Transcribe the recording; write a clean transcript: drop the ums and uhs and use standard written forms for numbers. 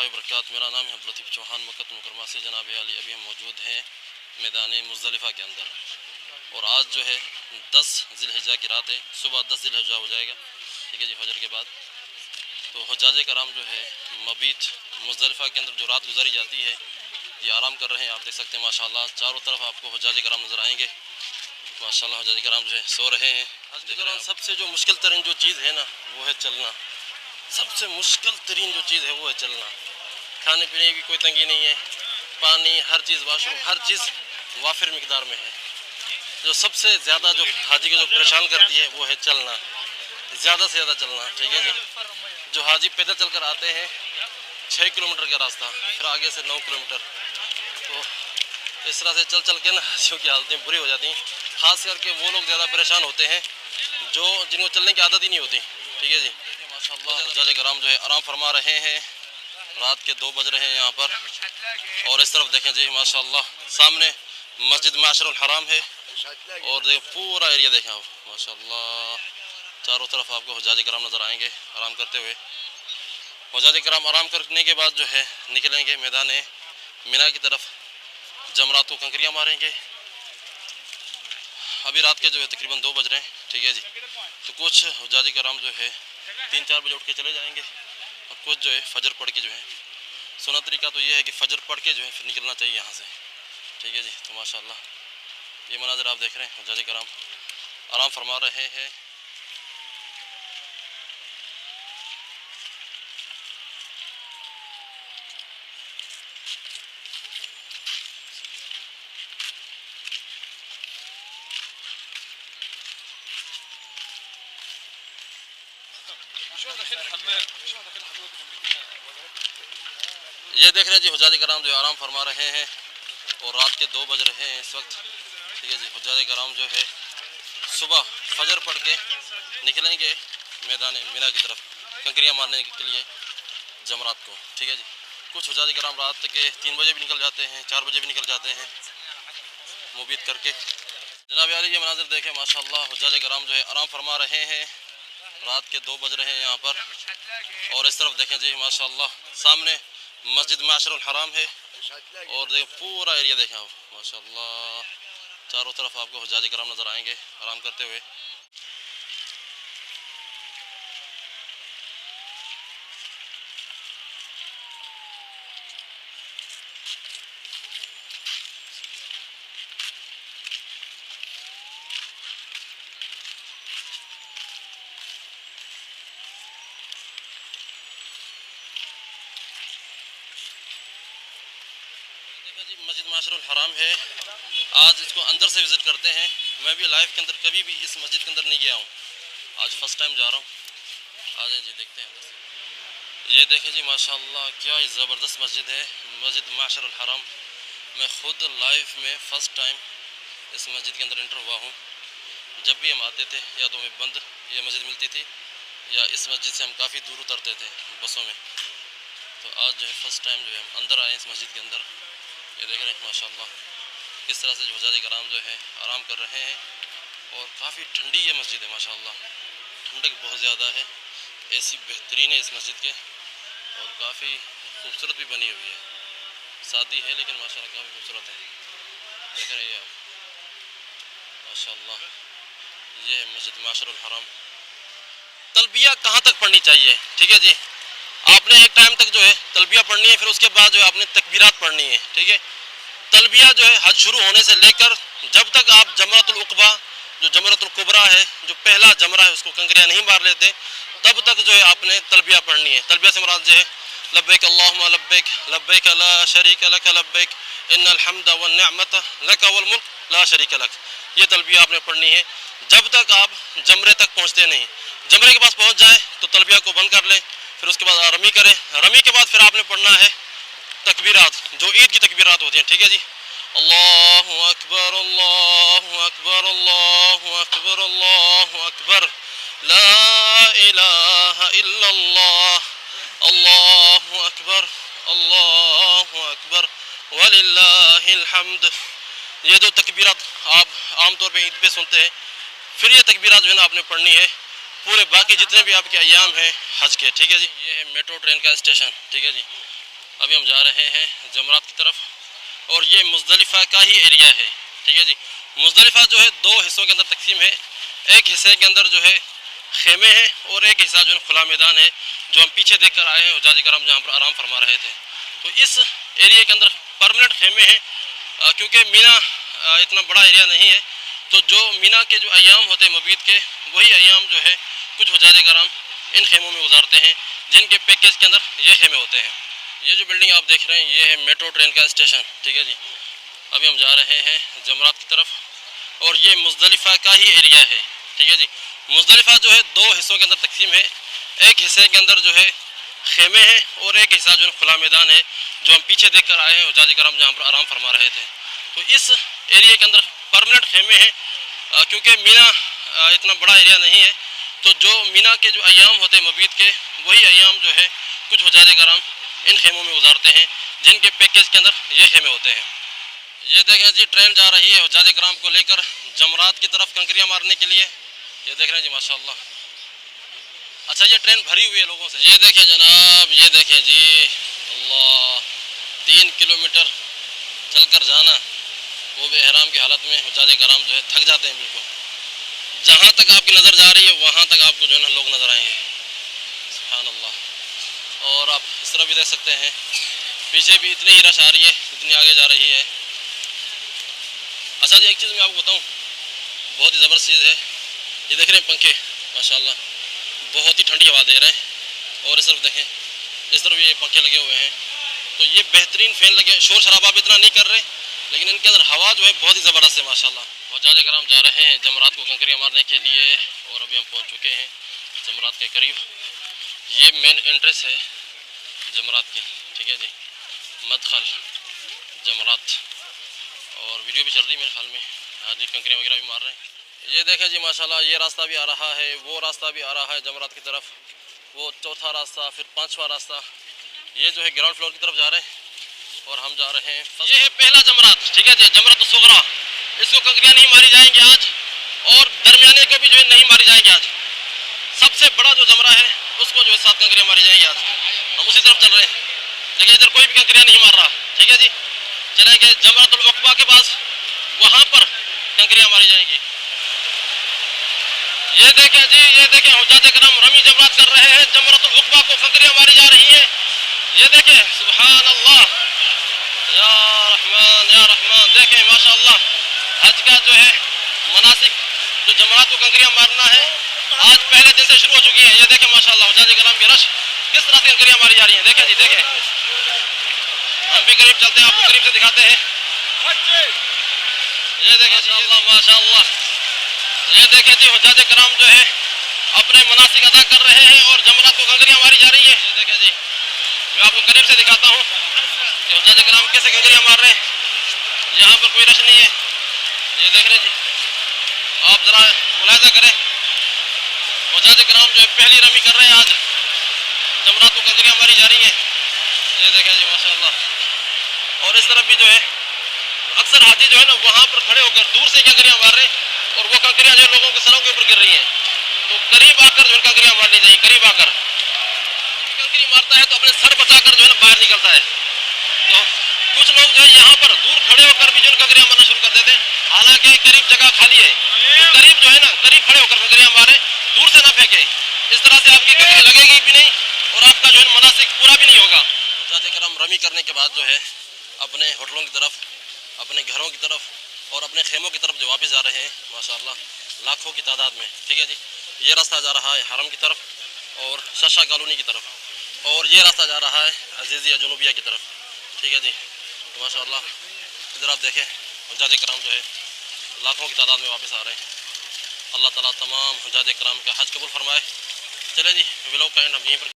वबरकातुहू। मेरा नाम है अब्दुल लतीफ़ चौहान। मक्का मुकरमा से जनाब अली अभी हम मौजूद हैं मैदान मुज़दलिफ़ा के अंदर। और आज जो है 10 ज़िलहिज्जा की रात है। सुबह 10 ज़िलहिज्जा हो जाएगा, ठीक है जी, फजर के बाद। तो हुज्जाज कराम जो है मबीत मुज़दलिफ़ा के अंदर जो रात गुजारी जाती है, ये आराम कर रहे हैं। आप देख सकते हैं माशाल्लाह चारों तरफ आपको हुज्जाज कराम नज़र आएंगे। माशाल्लाह हुज्जाज कराम जो है सो रहे हैं। सबसे जो मुश्किल तरीन जो चीज़ है ना, वो है चलना। सबसे मुश्किल तरीन जो चीज़ है वो है चलना। खाने पीने की कोई तंगी नहीं है, पानी, हर चीज़, वाशरूम, हर चीज़ वाफिर मिकदार में है। जो सबसे ज़्यादा जो हाजी को जो परेशान करती है वो है चलना, ज़्यादा से ज़्यादा चलना, ठीक है जी। जो हाजी पैदल चल कर आते हैं 6 किलोमीटर का रास्ता, फिर आगे से 9 किलोमीटर, तो इस तरह से चल चल के ना हाजियों की हालतें बुरी हो जाती हैं। ख़ास करके वो लोग ज़्यादा परेशान होते हैं जिनको चलने की आदत ही नहीं होती, ठीक है जी। माशाल्लाह हुज्जाज कराम जो है आराम फरमा रहे हैं। रात के 2 बज रहे हैं यहाँ पर। और इस तरफ देखें जी माशाल्लाह सामने मस्जिद माशरुल हराम है। और देखिए पूरा एरिया देखें आप माशाल्लाह, चारों तरफ आपको हुज्जाज कराम नज़र आएंगे आराम करते हुए। हुज्जाज कराम आराम करने के बाद जो है निकलेंगे मैदान मिना की तरफ, जमरात को कंकरियाँ मारेंगे। अभी रात के जो है तकरीबन 2 बज रहे हैं, ठीक है जी। तो कुछ हुज्जाज कराम जो है 3-4 बजे उठ के चले जाएंगे, और कुछ जो है फजर पढ़ के जो है, सुना तरीका तो ये है कि फजर पढ़ के जो है फिर निकलना चाहिए यहाँ से, ठीक है जी। तो माशाल्लाह ये मनाज़र आप देख रहे हैं, हुज्जाज कराम आराम फरमा रहे हैं। ये देख रहे हैं जी हुज्जाज कराम जो आराम फरमा रहे हैं। और रात के 2 बज रहे हैं इस वक्त, ठीक है जी। हुज्जाज कराम जो है सुबह फजर पढ़ के निकलेंगे मैदान मिना की तरफ कंकरियाँ मारने के लिए जमरात को, ठीक है जी। कुछ हुज्जाज कराम रात के 3 बजे भी निकल जाते हैं, 4 बजे भी निकल जाते हैं मुबीत करके। जनाब अली ये मनाज़र देखें माशाल्लाह हुज्जाज कराम जो है आराम फरमा रहे हैं। रात के 2 बज रहे हैं यहाँ पर। और इस तरफ देखें जी माशाल्लाह सामने मस्जिद माशरुल हराम है। और देखिए पूरा एरिया देखें आप माशाल्लाह, चारों तरफ आपको हुज्जाज कराम नज़र आएंगे आराम करते हुए। जी मस्जिद माशरुल हराम है, आज इसको अंदर से विज़िट करते हैं। मैं भी लाइफ के अंदर कभी भी इस मस्जिद के अंदर नहीं गया हूँ, आज फर्स्ट टाइम जा रहा हूँ। आ जाए जी देखते हैं अंदर से। ये देखें जी माशाल्लाह क्या ज़बरदस्त मस्जिद है, मस्जिद माशरुल हराम। मैं ख़ुद लाइफ में फ़र्स्ट टाइम इस मस्जिद के अंदर इंटर हुआ हूँ। जब भी हम आते थे या तो हमें बंद ये मस्जिद मिलती थी, या इस मस्जिद से हम काफ़ी दूर उतरते थे बसों में। तो आज जो है फ़र्स्ट टाइम जो है हम अंदर आए इस मस्जिद के अंदर। ये देख रहे हैं माशाल्लाह किस तरह से हुज्जाज कराम जो है आराम कर रहे हैं। और काफ़ी ठंडी ये मस्जिद है माशाल्लाह, ठंडक बहुत ज़्यादा है, एसी बेहतरीन है इस मस्जिद के। और काफ़ी खूबसूरत भी बनी हुई है, सादी है लेकिन माशाल्लाह काफ़ी खूबसूरत है। देख रहे हैं आप माशाल्लाह, ये है मस्जिद माशरुल हराम। तलबिया कहाँ तक पढ़नी चाहिए, ठीक है जी। आपने एक टाइम तक जो है तलबिया पढ़नी है, फिर उसके बाद जो है आपने तकबीरात पढ़नी है, ठीक है। तलबिया जो है हज शुरू होने से लेकर जब तक आप जमरतुल उक़बा, जो जमरतुल कुबरा है, जो पहला जमरा है, उसको कंकरियाँ नहीं मार लेते, तब तक जो है आपने तलबिया पढ़नी है। तलबिया से मुराद जो है लब्बैक अल्लाहुम्मा लब्बैक लब्बैक ला शरीक लक लब्बैक इन्नल हम्द वन निअमत लक वल मुल्क ला शरीक लक। ये तलबिया आपने पढ़नी है जब तक आप जमरे तक पहुँचते नहीं। जमरे के पास पहुँच जाए तो तलबिया को बंद कर लें, फिर उसके बाद रमी करें। रमी के बाद फिर आपने पढ़ना है तकबीरात, जो ईद की तकबीरात होती हैं, ठीक है जी। अल्लाहु अकबर अल्लाहु अकबर अल्लाहु अकबर अल्लाहु अकबर ला इलाहा इल्लल्लाह अल्लाहु अकबर वलिल्लाहिल हम्द। ये जो तकबीरात आप आमतौर पे ईद पे सुनते हैं, फिर ये तकबीरात जो है ना आपने पढ़नी है पूरे बाकी जितने भी आपके अयाम हैं हज के, ठीक है जी। ये है मेट्रो ट्रेन का स्टेशन, ठीक है जी। अभी हम जा रहे हैं जमरात की तरफ और ये मुज़दलिफ़ा का ही एरिया है। ठीक है जी, मुज़दलिफ़ा जो है दो हिस्सों के अंदर तकसीम है। एक हिस्से के अंदर जो है खेमे हैं और एक हिस्सा जो है खुला मैदान है, जो हम पीछे देख कर आए हैं हुज्जाज कराम जहाँ पर आराम फरमा रहे थे। तो इस एरिया के अंदर परमानेंट खेमे हैं, क्योंकि मीना इतना बड़ा एरिया नहीं है। तो जो मीना के जो अयाम होते हैं मबीत के, वही अयाम जो है कुछ हुज्जाज कराम इन खेमों में गुजारते हैं, जिनके पैकेज के अंदर ये खेमे होते हैं। ये जो बिल्डिंग आप देख रहे हैं ये है मेट्रो ट्रेन का स्टेशन। ठीक है जी, अभी हम जा रहे हैं जमरात की तरफ और ये मुज़दलिफ़ा का ही एरिया है। ठीक है जी, मुज़दलिफ़ा जो है दो हिस्सों के अंदर तकसीम है। एक हिस्से के अंदर जो है खेमे हैं और एक हिस्सा जो है खुला मैदान है, जो हम पीछे देख कर आए हैं हुज्जाज कराम जहाँ पर आराम फरमा रहे थे। तो इस एरिया के अंदर परमानेंट खेमे हैं, क्योंकि मीना इतना बड़ा एरिया नहीं है। तो जो मीना के जो अयाम होते हैं मबीत के, वही अयाम जो है कुछ हुज्जाज कराम इन खेमों में गुजारते हैं, जिनके पैकेज के अंदर ये खेमे होते हैं। ये देखें जी, ट्रेन जा रही है हुज्जाज कराम को लेकर जमरात की तरफ कंकरियाँ मारने के लिए। ये देख रहे हैं जी माशाल्लाह। अच्छा, ये ट्रेन भरी हुई है लोगों से। ये देखें जनाब, ये देखें जी, अल्लाह, 3 किलोमीटर चलकर जाना, वो भी एहराम की हालत में। हुज्जाज कराम जो है थक जाते हैं बिल्कुल। जहाँ तक आपकी नज़र जा रही है वहाँ तक आपको जो है ना लोग नज़र आएंगे। सुभान अल्लाह। और आप इस तरह भी देख सकते हैं, पीछे भी इतनी ही रश आ रही है, इतनी आगे जा रही है। अच्छा जी, एक चीज़ मैं आपको बताऊँ, बहुत ही ज़बरदस्त चीज़ है। ये देख रहे हैं पंखे, माशाल्लाह बहुत ही ठंडी हवा दे रहे हैं। और इस तरफ देखें, इस तरफ ये पंखे लगे हुए हैं, तो ये बेहतरीन फ़ैन लगे, शोर शराबा भी इतना नहीं कर रहे, लेकिन इनके अंदर हवा जो है बहुत ही ज़बरदस्त है माशाल्लाह। हुज्जाज कराम जा रहे हैं जमरात को कंकरियाँ मारने के लिए और अभी हम पहुँच चुके हैं जमरात के करीब। ये मेन एंट्रेंस है जमरात की। ठीक है जी, मदखल जमरात, और वीडियो भी चल रही है मेरे ख्याल में। हाँ जी, कंकरियाँ वगैरह भी मार रहे हैं। ये देखें जी माशाल्लाह, ये रास्ता भी आ रहा है, वो रास्ता भी आ रहा है जमरात की तरफ, वो चौथा रास्ता, फिर 5वां रास्ता। ये जो है ग्राउंड फ्लोर की तरफ जा रहे हैं और हम जा रहे हैं। ये है पहला जमरात। ठीक है जी, जमरात सुगरा, इसको कंकरियाँ नहीं मारी जाएंगी आज, और दरमियाने को भी जो है नहीं मारी जाएंगी आज। सबसे बड़ा जो जमरा है उसको जो है 7 कंकरियाँ मारी जाएंगी आज। हम उसी तरफ चल रहे हैं, लेकिन इधर कोई भी कंकरियाँ नहीं मार रहा। ठीक है जी, चलेंगे जमरातुल उक़बा के पास, वहाँ पर कंकरियाँ मारी जाएंगी। ये देखें जी, ये देखें हुज्जाज कराम रमी जमरात कर रहे हैं, जमरातुल उक़बा को कंकरियाँ मारी जा रही हैं। ये देखें, सुभान अल्लाह, या रहमान या रहमान। देखें माशाअल्लाह, हज का जो है मनासिक, जो जमरात को कंकरियाँ मारना है, आज पहले दिन से शुरू हो चुकी है। ये देखें माशाअल्लाह, हुज्जाज कराम की रश किस तरह से कंकरियाँ मारी जा रही हैं। देखें जी, देखें, हम भी करीब चलते हैं, आपको करीब से दिखाते हैं। ये देखें जी, अल्लाह माशाअल्लाह, ये देखें जी, हुज्जाज कराम जो है अपने मनासिक अदा कर रहे हैं और जमरात को कंकरियाँ मारी जा रही है। ये देखें जी, मैं आपको करीब से दिखाता हूँ कि हुज्जाज कराम कैसे कंकरियाँ मार रहे हैं। यहाँ पर कोई रश नहीं है। ये देख रहे जी, आप ज़रा मुलाहिज़ा करें, हुज्जाज कराम जो है पहली रमी कर रहे हैं आज, जमरात को कंकरियाँ मारी जा रही हैं। ये देखें जी माशाअल्लाह। और इस तरफ भी जो है अक्सर हाथी जो है ना वहाँ पर खड़े होकर दूर से कंकरियाँ मार रहे हैं, और वो कंकरियाँ जो है लोगों के सरों के ऊपर गिर रही हैं। तो करीब आकर जो है कंकरियाँ मारनी चाहिए, करीब आकर। कंकरी मारता है तो अपने सर बचाकर जो है ना बाहर निकलता है। तो कुछ लोग जो है यहाँ पर दूर खड़े होकर भी जो है कंकरियाँ मारना शुरू कर देते हैं, हालांकि करीब जगह खाली है। तो करीब जो है ना, करीब खड़े होकर कंकरियाँ मारे, दूर से ना फेंके। इस तरह से आपकी कंकरी लगेगी भी नहीं और आपका जो है मनासिक पूरा भी नहीं होगा। हुज्जाज कराम रमी करने के बाद जो है अपने होटलों की तरफ, अपने घरों की तरफ और अपने खेमों की तरफ जो वापस जा रहे हैं माशाअल्लाह, लाखों की तादाद में। ठीक है जी, ये रास्ता जा रहा है हरम की तरफ और शशा कॉलोनी की तरफ, और ये रास्ता जा रहा है अजीज़िया जुनूबिया की तरफ। ठीक है जी, तो माशाअल्लाह इधर आप देखें, हुज्जाज कराम जो है लाखों की तादाद में वापस आ रहे हैं। अल्लाह ताला तमाम हुज्जाज कराम का हज कबूल फरमाए। चलें जी, व्लॉग का एंड हम यहीं पर